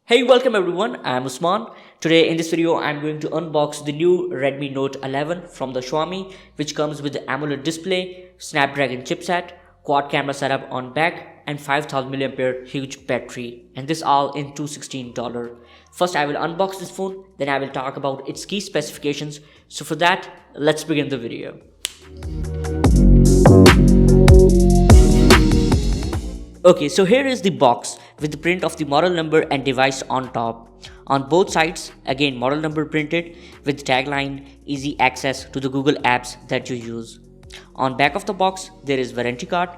Hey, welcome everyone, I'm Usman. Today in this video I'm going to unbox the new Redmi Note 11 from the Xiaomi, which comes with the AMOLED display, Snapdragon chipset, quad camera setup on back and 5000 mAh huge battery, and this all in $216. First I will unbox this phone, then I will talk about its key specifications. So for that, let's begin the video. Okay, so here is the box with the print of the model number and device on top. On both sides, again model number printed with tagline easy access to the Google apps that you use. On back of the box, there is warranty card,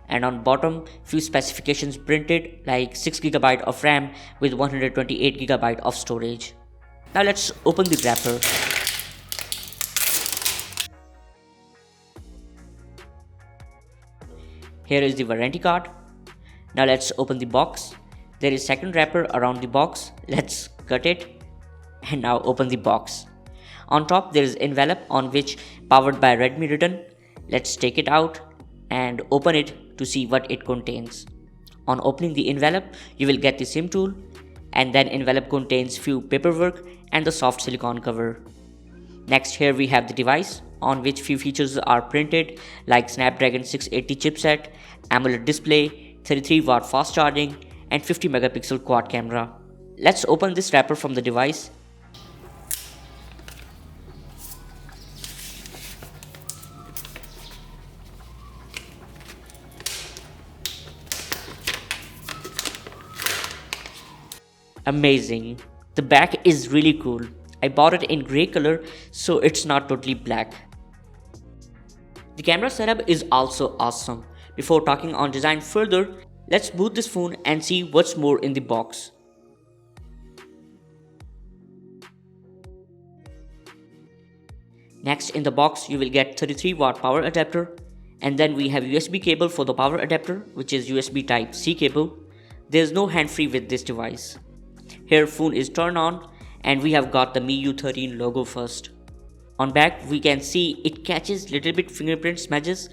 and on bottom few specifications printed like 6GB of RAM with 128GB of storage. Now let's open the wrapper. Here is the warranty card. Now let's open the box. There is second wrapper around the box. Let's cut it and now open the box. On top there is envelope on which powered by Redmi written. Let's take it out and open it to see what it contains. On opening the envelope, you will get the SIM tool, and then envelope contains few paperwork and the soft silicone cover. Next, here we have the device on which few features are printed like Snapdragon 680 chipset, AMOLED display, 33W fast charging and 50 megapixel quad camera. Let's open this wrapper from the device. Amazing. The back is really cool. I bought it in grey color, so it's not totally black. The camera setup is also awesome. Before talking on design further, let's boot this phone and see what's more in the box. Next, in the box you will get 33W power adapter, and then we have USB cable for the power adapter, which is USB type C cable. There is no hand-free with this device. Here phone is turned on and we have got the MIUI 13 logo first. On back we can see it catches little bit fingerprint smudges,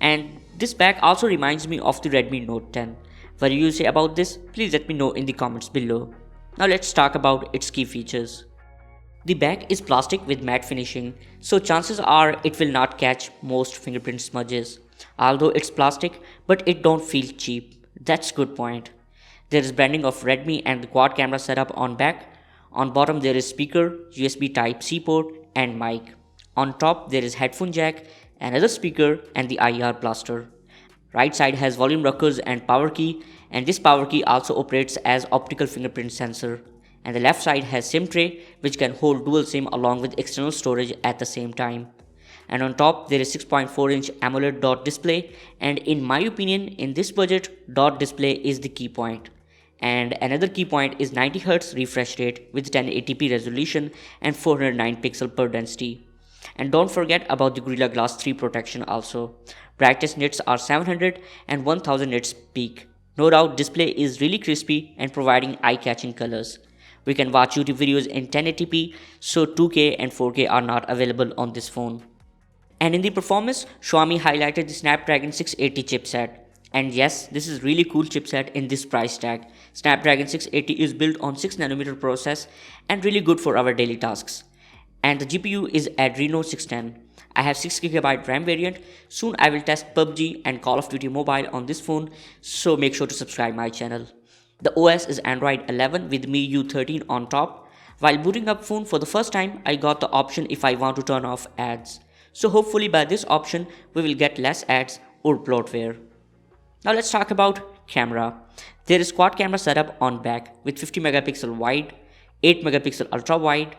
and this back also reminds me of the Redmi Note 10. What do you say about this? Please let me know in the comments below. Now let's talk about its key features. The back is plastic with matte finishing, so chances are it will not catch most fingerprint smudges. Although it's plastic, but it don't feel cheap. That's good point. There is branding of Redmi and the quad camera setup on back. On bottom there is speaker, USB type C port and mic. On top there is headphone jack, another speaker and the IR blaster. Right side has volume rockers and power key, and this power key also operates as optical fingerprint sensor. And the left side has SIM tray, which can hold dual SIM along with external storage at the same time. And on top there is 6.4-inch AMOLED dot display, and in my opinion in this budget dot display is the key point. And another key point is 90Hz refresh rate with 1080p resolution and 409 pixel per density. And don't forget about the Gorilla Glass 3 protection also. Brightest nits are 700 and 1000 nits peak. No doubt display is really crispy and providing eye-catching colors. We can watch YouTube videos in 1080p, so 2K and 4K are not available on this phone. And in the performance, Xiaomi highlighted the Snapdragon 680 chipset. And yes, this is really cool chipset in this price tag. Snapdragon 680 is built on 6nm process and really good for our daily tasks. And the GPU is Adreno 610. I have 6GB RAM variant. Soon I will test PUBG and Call of Duty Mobile on this phone, so make sure to subscribe my channel. The OS is Android 11 with MIUI 13 on top. While booting up phone for the first time, I got the option if I want to turn off ads. So hopefully by this option we will get less ads or bloatware. Now let's talk about camera. There is quad camera setup on back with 50 megapixel wide, 8 megapixel ultra wide,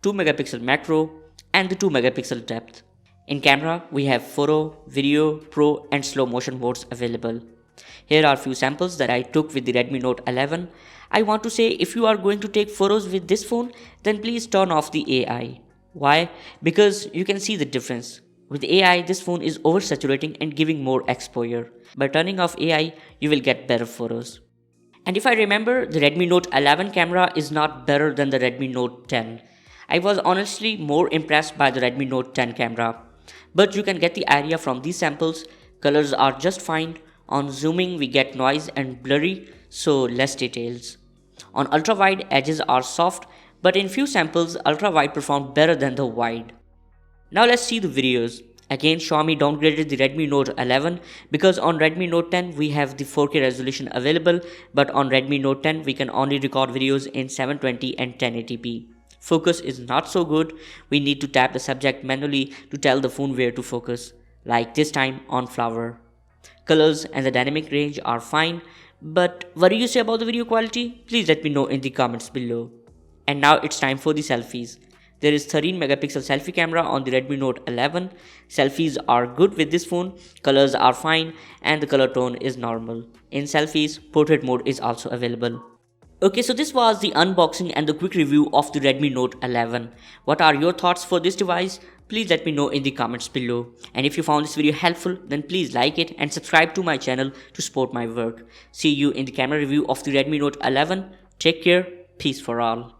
2 megapixel macro and the 2 megapixel depth. In camera we have photo, video, pro and slow motion modes available. Here are few samples that I took with the Redmi Note 11. I want to say if you are going to take photos with this phone, then please turn off the AI. Why? Because you can see the difference. With AI, this phone is oversaturating and giving more exposure. By turning off AI, you will get better photos. And if I remember, the Redmi Note 11 camera is not better than the Redmi Note 10. I was honestly more impressed by the Redmi Note 10 camera. But you can get the idea from these samples. Colors are just fine. On zooming we get noise and blurry, so less details. On ultra wide, edges are soft, but in few samples, ultra wide performed better than the wide. Now let's see the videos. Again, Xiaomi downgraded the Redmi Note 11 because on Redmi Note 10 we have the 4K resolution available, but on Redmi Note 10 we can only record videos in 720 and 1080p. Focus is not so good. We need to tap the subject manually to tell the phone where to focus, like this time on flower. Colors and the dynamic range are fine, but what do you say about the video quality? Please let me know in the comments below. And now it's time for the selfies. There is 13 megapixel selfie camera on the Redmi Note 11. Selfies are good with this phone, colors are fine and the color tone is normal. In selfies, portrait mode is also available. Okay, so this was the unboxing and the quick review of the Redmi Note 11. What are your thoughts for this device? Please let me know in the comments below. And if you found this video helpful, then please like it and subscribe to my channel to support my work. See you in the camera review of the Redmi Note 11. Take care. Peace for all.